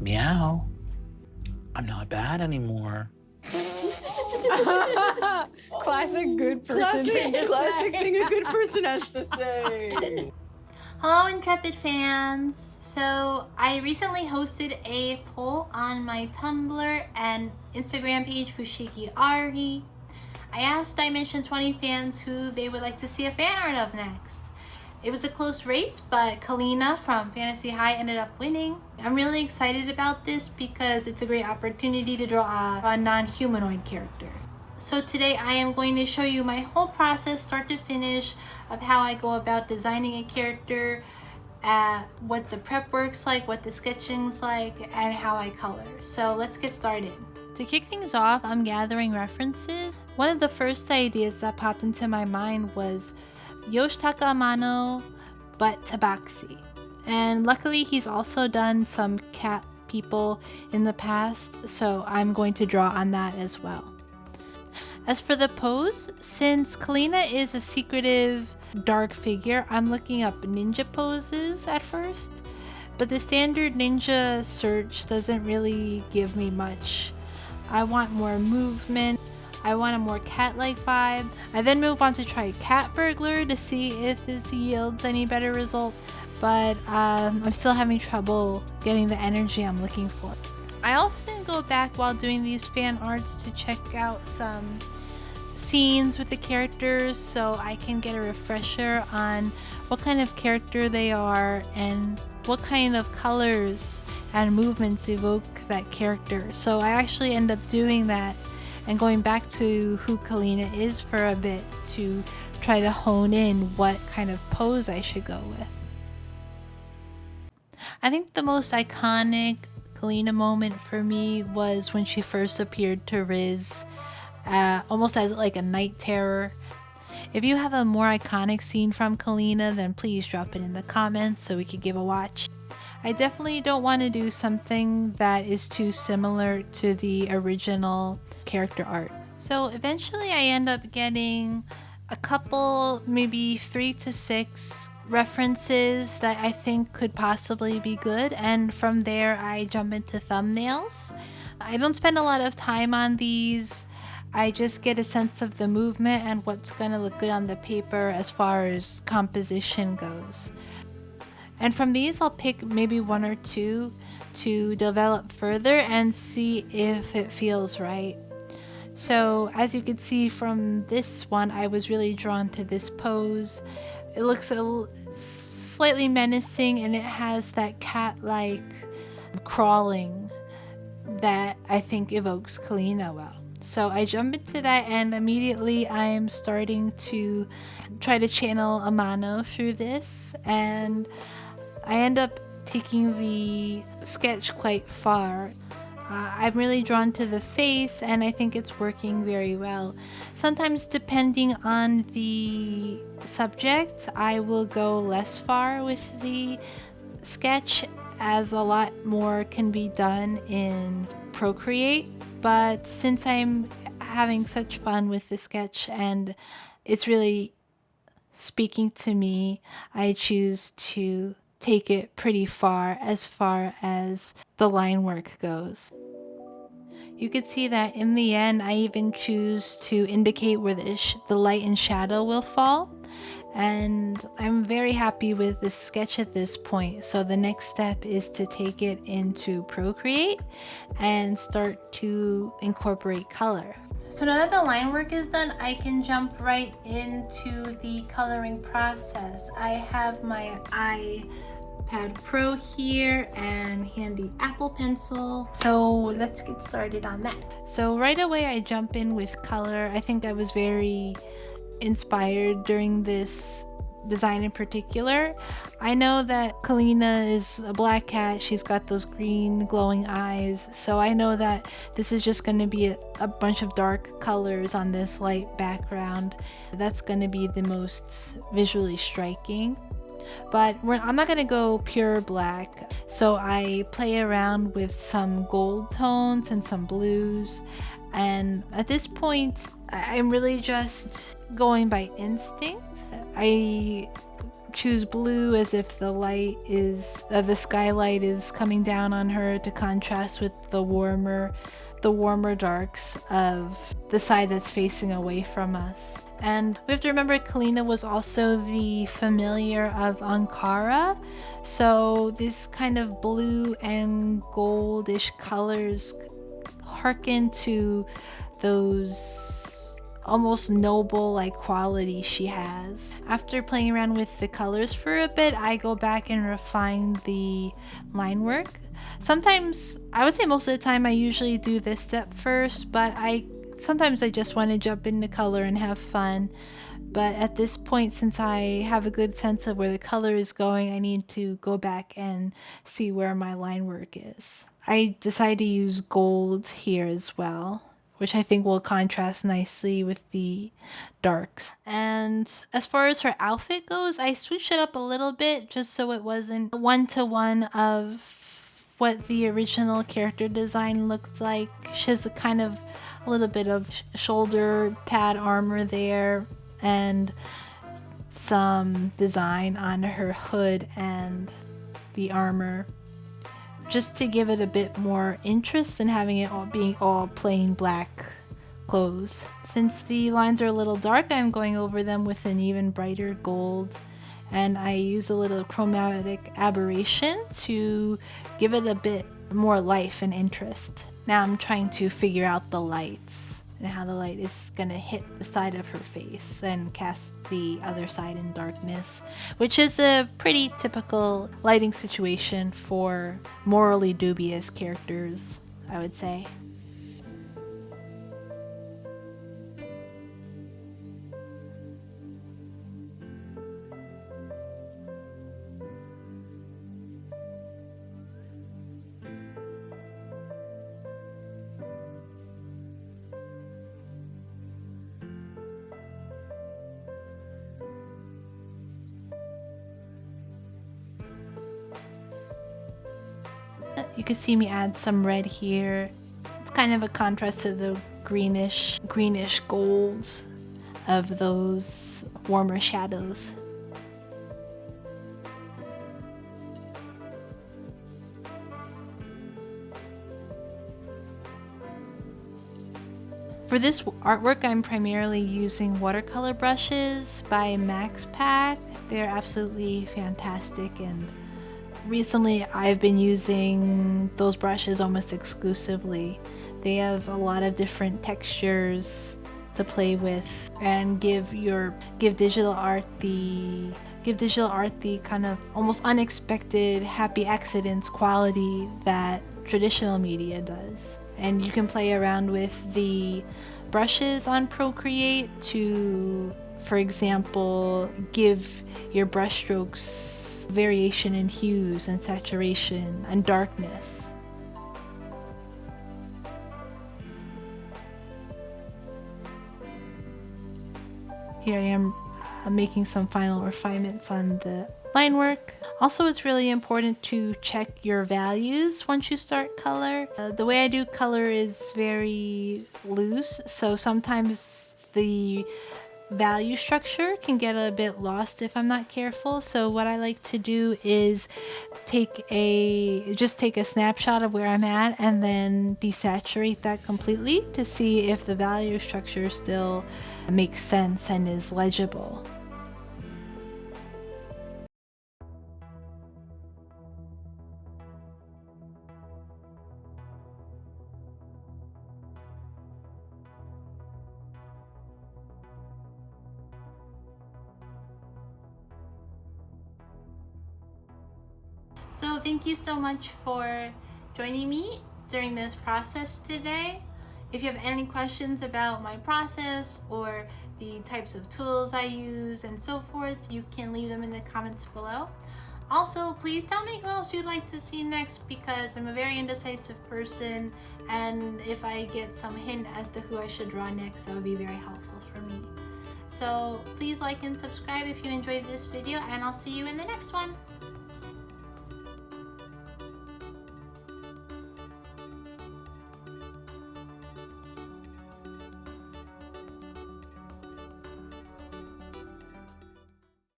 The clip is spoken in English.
Meow. I'm not bad anymore. Classic good person thing to Classic say. thing a good person has to say. Hello Intrepid fans! So I recently hosted a poll on my Tumblr and Instagram page Fushigi Ari. I asked Dimension 20 fans who they would like to see a fan art of next. It was a close race, but Kalina from Fantasy High ended up winning. I'm really excited about this because it's a great opportunity to draw a non-humanoid character. So today I am going to show you my whole process, start to finish, of how I go about designing a character, what the prep work's like, what the sketching's like, and how I color. So let's get started. To kick things off, I'm gathering references. One of the first ideas that popped into my mind was Yoshitaka Amano, but Tabaxi. And luckily he's also done some cat people in the past, so I'm going to draw on that as well. As for the pose, since Kalina is a secretive dark figure, I'm looking up ninja poses at first, but the standard ninja search doesn't really give me much. I want more movement. I want a more cat-like vibe. I then move on to try cat burglar to see if this yields any better result, but I'm still having trouble getting the energy I'm looking for. I often go back while doing these fan arts to check out some scenes with the characters so I can get a refresher on what kind of character they are and what kind of colors and movements evoke that character. So I actually end up doing that and going back to who Kalina is for a bit to try to hone in what kind of pose I should go with. I think the most iconic Kalina moment for me was when she first appeared to Riz, almost as like a night terror. If you have a more iconic scene from Kalina, then please drop it in the comments so we could give a watch. I definitely don't want to do something that is too similar to the original character art. So eventually I end up getting a couple, maybe 3 to 6 references that I think could possibly be good, and from there I jump into thumbnails. I don't spend a lot of time on these. I just get a sense of the movement and what's gonna look good on the paper as far as composition goes. And from these I'll pick maybe 1 or 2 to develop further and see if it feels right. So as you can see from this one, I was really drawn to this pose. It looks slightly menacing and it has that cat-like crawling that I think evokes Kalina well. So I jump into that and immediately I'm starting to try to channel Amano through this, and I end up taking the sketch quite far. I'm really drawn to the face and I think it's working very well. Sometimes depending on the subject, I will go less far with the sketch as a lot more can be done in Procreate. But since I'm having such fun with the sketch and it's really speaking to me, I choose to take it pretty far as the line work goes. You could see that in the end I even choose to indicate where the light and shadow will fall, and I'm very happy with this sketch at this point. So the next step is to take it into Procreate and start to incorporate color. So now that the line work is done, I can jump right into the coloring process. I have my iPad Pro here and handy Apple Pencil. So let's get started on that. So right away I jump in with color. I think I was very inspired during this design in particular. I know that Kalina is a black cat. She's got those green glowing eyes. So I know that this is just going to be a bunch of dark colors on this light background. That's going to be the most visually striking. But I'm not going to go pure black. So I play around with some gold tones and some blues. And at this point, I'm really just going by instinct. I choose blue as if the skylight is coming down on her to contrast with the warmer darks of the side that's facing away from us. And we have to remember Kalina was also the familiar of Ankara, so this kind of blue and goldish colors harken to those almost noble like qualities she has. After playing around with the colors for a bit, I go back and refine the line work. Sometimes, I would say most of the time, I usually do this step first, but sometimes I just want to jump into color and have fun. But at this point, since I have a good sense of where the color is going, I need to go back and see where my line work is. I decided to use gold here as well, which I think will contrast nicely with the darks. And as far as her outfit goes, I switched it up a little bit just so it wasn't one-to-one of what the original character design looked like. She has a little bit of shoulder pad armor there and some design on her hood and the armor, just to give it a bit more interest than having it being all plain black clothes. Since the lines are a little dark, I'm going over them with an even brighter gold, and I use a little chromatic aberration to give it a bit more life and interest. Now I'm trying to figure out the lights and how the light is gonna hit the side of her face and cast the other side in darkness, which is a pretty typical lighting situation for morally dubious characters, I would say. You can see me add some red here. It's kind of a contrast to the greenish gold of those warmer shadows. For this artwork, I'm primarily using watercolor brushes by Max Pack. They're absolutely fantastic, and recently I've been using those brushes almost exclusively. They have a lot of different textures to play with and give digital art the kind of almost unexpected happy accidents quality that traditional media does. And you can play around with the brushes on Procreate to, for example, give your brushstrokes variation in hues and saturation and darkness. Here I am making some final refinements on the line work. Also, it's really important to check your values once you start color. The way I do color is very loose, so sometimes the value structure can get a bit lost if I'm not careful. So what I like to do is just take a snapshot of where I'm at and then desaturate that completely to see if the value structure still makes sense and is legible. So thank you so much for joining me during this process today. If you have any questions about my process or the types of tools I use and so forth, you can leave them in the comments below. Also, please tell me who else you'd like to see next, because I'm a very indecisive person, and if I get some hint as to who I should draw next, that would be very helpful for me. So please like and subscribe if you enjoyed this video, and I'll see you in the next one.